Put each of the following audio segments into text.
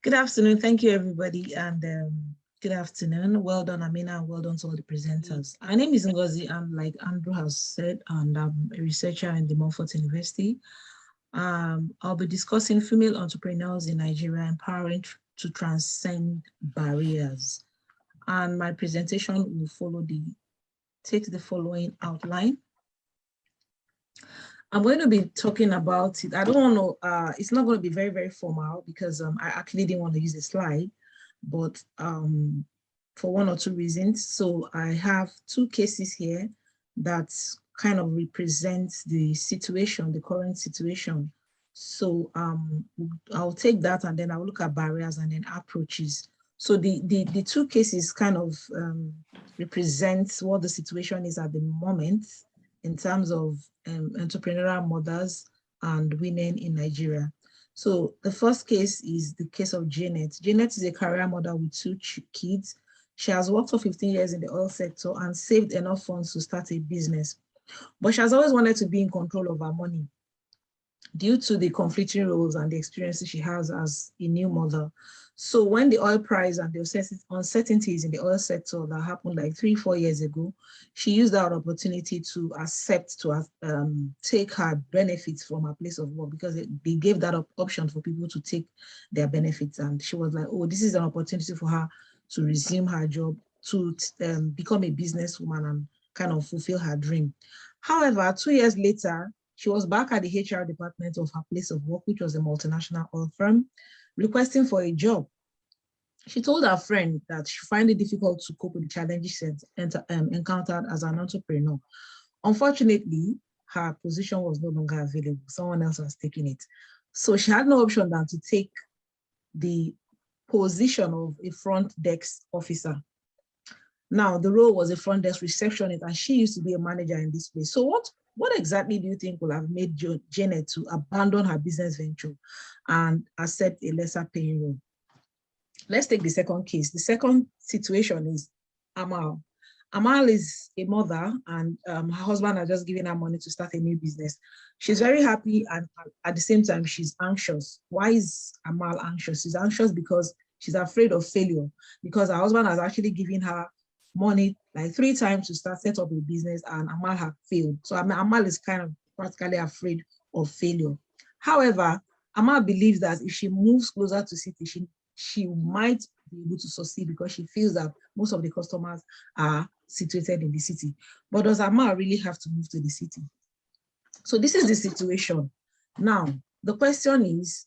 Good afternoon. Thank you, everybody. And good afternoon. Well done, Amina, and well done to all the presenters. My name is Ngozi, and like Andrew has said, and I'm a researcher in the Montfort University. I'll be discussing female entrepreneurs in Nigeria empowering to transcend barriers. And my presentation will take the following outline. I'm going to be talking about it. I don't want to, it's not going to be very, very formal because I actually didn't want to use a slide, but for one or two reasons. So I have two cases here that kind of represent the situation, the current situation. So I'll take that and then I'll look at barriers and then approaches. So the two cases kind of represent what the situation is at the moment in terms of entrepreneurial mothers and women in Nigeria. So the first case is the case of Janet. Janet is a career mother with two kids. She has worked for 15 years in the oil sector and saved enough funds to start a business. But she has always wanted to be in control of her money due to the conflicting roles and the experiences she has as a new mother. So when the oil price and the uncertainties in the oil sector that happened like 3-4 years ago, she used that opportunity to accept to take her benefits from her place of work because they gave that option for people to take their benefits. And she was like, oh, this is an opportunity for her to resume her job, to become a businesswoman and kind of fulfill her dream. However, 2 years later, she was back at the HR department of her place of work, which was a multinational oil firm, requesting for a job. She told her friend that she found it difficult to cope with the challenges she encountered as an entrepreneur. Unfortunately, her position was no longer available. Someone else was taking it. So she had no option than to take the position of a front desk officer. Now, the role was a front desk receptionist, and she used to be a manager in this place. So what exactly do you think will have made Janet to abandon her business venture and accept a lesser paying role? Let's take the second case. The second situation is Amal. Amal is a mother and her husband has just given her money to start a new business. She's very happy and at the same time, she's anxious. Why is Amal anxious? She's anxious because she's afraid of failure because her husband has actually given her money like 3 times to set up a business and Amal had failed. So Amal is kind of practically afraid of failure. However, Amal believes that if she moves closer to city, she might be able to succeed because she feels that most of the customers are situated in the city. But does Amal really have to move to the city? So this is the situation. Now, the question is,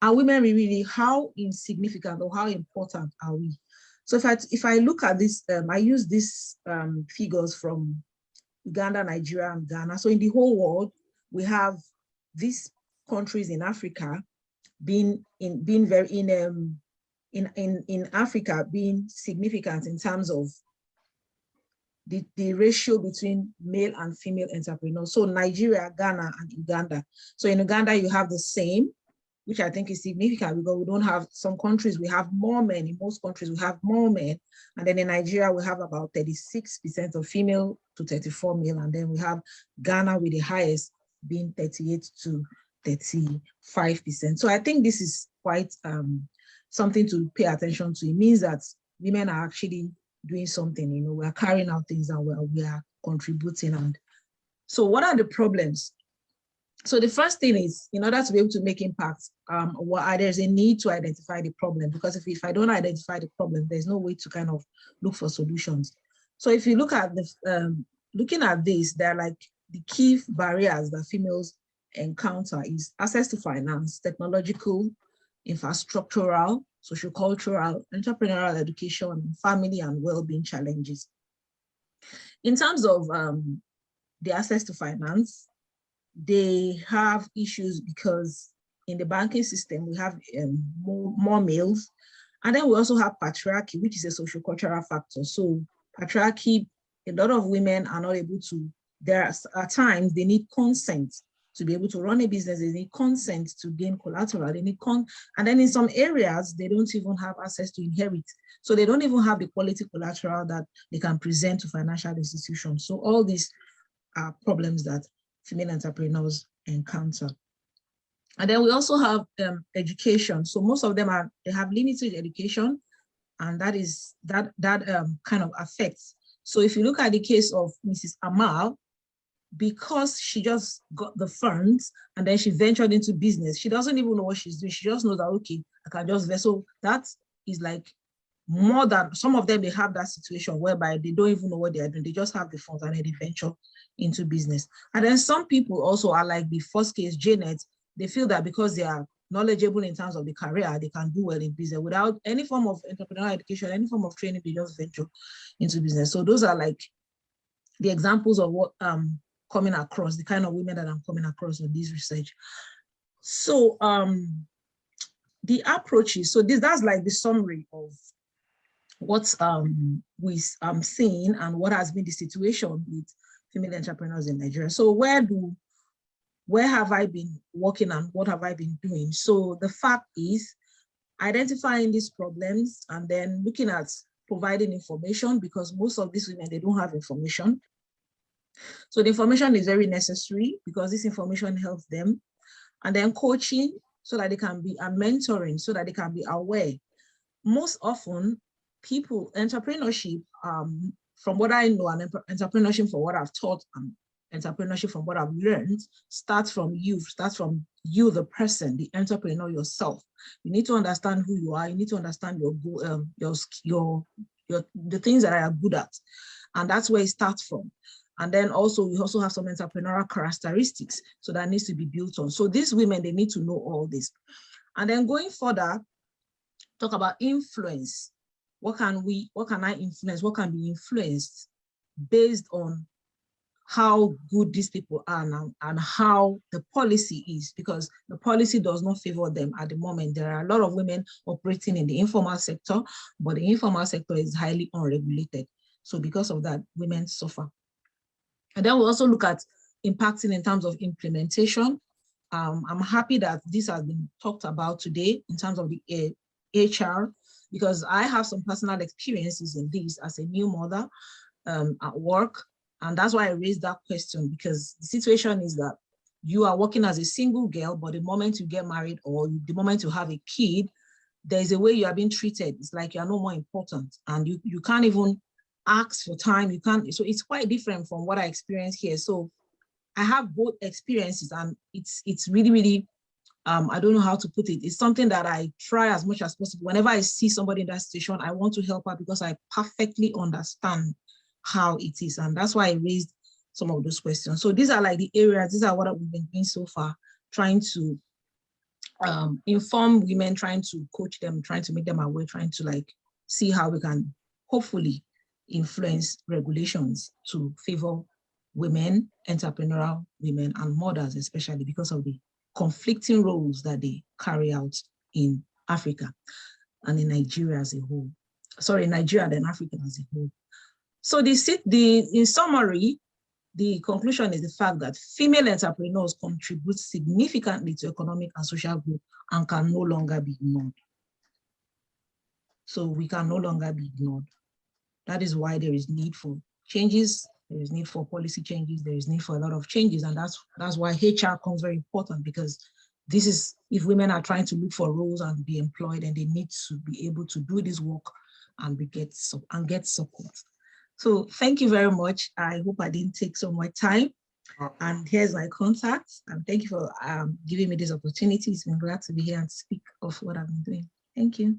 are women really, how insignificant or how important are we? So if I look at this, I use these figures from Uganda, Nigeria, and Ghana. So in the whole world, we have these countries in Africa being Africa being significant in terms of the ratio between male and female entrepreneurs. So Nigeria, Ghana, and Uganda. So in Uganda, you have the same, which I think is significant because we don't have, some countries we have more men, in most countries we have more men, and then in Nigeria we have about 36% of female to 34 male, and then we have Ghana with the highest being 38 to 35%. So I think this is quite something to pay attention to. It means that women are actually doing something, you know, we are carrying out things and we are contributing. And so what are the problems? So the first thing is, in order to be able to make impact, there's a need to identify the problem, because if I don't identify the problem, there's no way to kind of look for solutions. So if you look at looking at this, there are like the key barriers that females encounter is access to finance, technological, infrastructural, sociocultural, entrepreneurial education, family and well-being challenges. In terms of the access to finance, they have issues because in the banking system, we have more males. And then we also have patriarchy, which is a social-cultural factor. So patriarchy, a lot of women are not able to, there are times they need consent to be able to run a business. They need consent to gain collateral. They need and then in some areas, they don't even have access to inherit. So they don't even have the quality collateral that they can present to financial institutions. So all these are problems that female entrepreneurs encounter. And then we also have education. So most of them they have limited education, and that kind of affects. So if you look at the case of Mrs. Amal, because she just got the funds and then she ventured into business, she doesn't even know what she's doing. She just knows that, okay, I can just vessel. That is like more than some of them. They have that situation whereby they don't even know what they are doing. They just have the funds and then they venture into business. And then some people also are like the first case, Janet. They feel that because they are knowledgeable in terms of the career, they can do well in business without any form of entrepreneurial education, any form of training. They just venture into business. So those are like the examples of what coming across, the kind of women that I'm coming across with this research. So the approaches, so that's like the summary of what we've seen and what has been the situation with female entrepreneurs in Nigeria. So where have I been working and what have I been doing? So the fact is identifying these problems and then looking at providing information, because most of these women, they don't have information. So the information is very necessary because this information helps them. And then coaching so that they can be, and mentoring so that they can be aware. Most often, entrepreneurship, from what I know, and entrepreneurship from what I've taught, and entrepreneurship from what I've learned, starts from you, the person, the entrepreneur yourself. You need to understand who you are. You need to understand the things that I are good at. And that's where it starts from. And then also, we also have some entrepreneurial characteristics. So that needs to be built on. So these women, they need to know all this. And then going further, talk about influence. What can I influence? What can be influenced based on how good these people are now and how the policy is, because the policy does not favor them at the moment. There are a lot of women operating in the informal sector, but the informal sector is highly unregulated. So because of that, women suffer. And then we also look at impacting in terms of implementation. I'm happy that this has been talked about today in terms of the HR, because I have some personal experiences in this as a new mother at work. And that's why I raised that question, because the situation is that you are working as a single girl, but the moment you get married or the moment you have a kid, there's a way you are being treated. It's like you're no more important, and you can't even ask for time. You can't. So it's quite different from what I experienced here. So I have both experiences, and it's really, really, I don't know how to put it. It's something that I try as much as possible. Whenever I see somebody in that situation, I want to help her because I perfectly understand how it is. And that's why I raised some of those questions. So these are like the areas, these are what we've been doing so far, trying to inform women, trying to coach them, trying to make them aware, trying to like see how we can hopefully influence regulations to favor women, entrepreneurial women, and mothers, especially because of the conflicting roles that they carry out in Africa and in Nigeria as a whole. Sorry, Nigeria and Africa as a whole. So in summary, the conclusion is the fact that female entrepreneurs contribute significantly to economic and social growth and can no longer be ignored. So we can no longer be ignored. That is why there is need for changes, there is need for policy changes, there is need for a lot of changes. And that's why HR comes very important, because this is, if women are trying to look for roles and be employed, and they need to be able to do this work and get support. So thank you very much. I hope I didn't take so much time. And here's my contact. And thank you for giving me this opportunity. It's been glad to be here and speak of what I've been doing. Thank you.